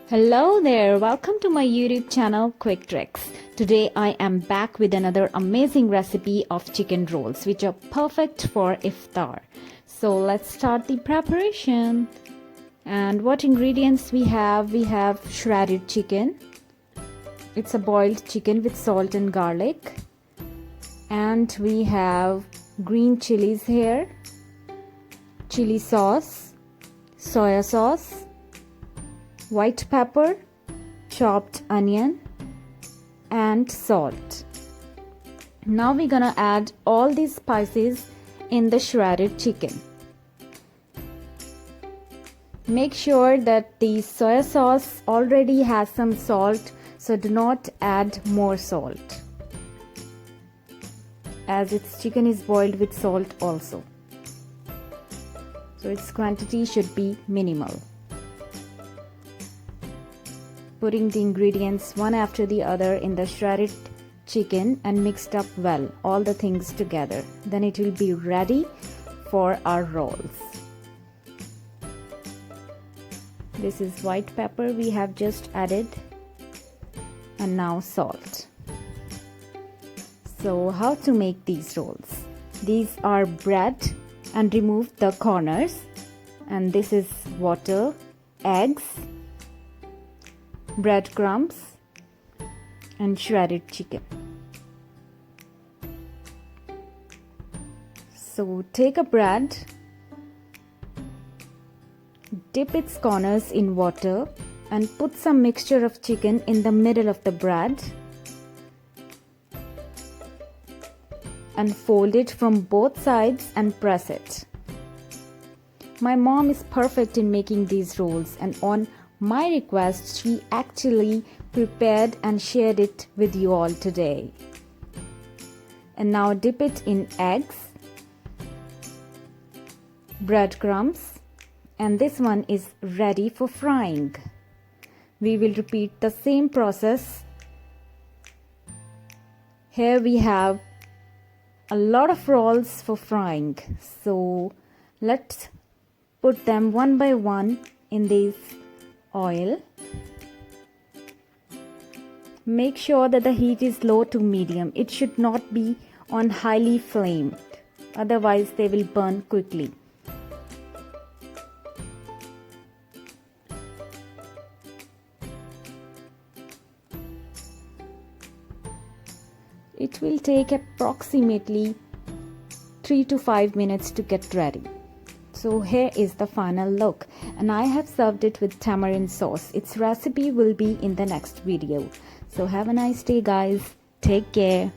Hello there, welcome to my YouTube channel Quick Tricks. Today I am back with another amazing recipe of chicken rolls which are perfect for iftar. So let's start the preparation. And what ingredients we have? We have shredded chicken. It's a boiled chicken with salt and garlic. And we have green chilies here, chili sauce, soya sauce, white pepper, chopped onion, and salt. Now we're gonna add all these spices in the shredded chicken. Make sure that the soya sauce already has some salt, so do not add more salt, as its chicken is boiled with salt also. So its quantity should be minimal. Putting the ingredients one after the other in the shredded chicken and mixed up well, all the things together. Then it will be ready for our rolls. This is white pepper we have just added, and now salt. So how to make these rolls? These are bread and remove the corners, and this is water, eggs, breadcrumbs, and shredded chicken. So take a bread, dip its corners in water, and put some mixture of chicken in the middle of the bread and fold it from both sides and press it. My mom is perfect in making these rolls, and on my request, she actually prepared and shared it with you all today. And now dip it in eggs, breadcrumbs, and this one is ready for frying. We will repeat the same process. Here we have a lot of rolls for frying, so let's put them one by one in this oil. Make sure that the heat is low to medium. It should not be on highly flamed, otherwise they will burn quickly. It will take approximately 3 to 5 minutes to get ready. So here is the final look, and I have served it with tamarind sauce. Its recipe will be in the next video. So have a nice day, guys. Take care.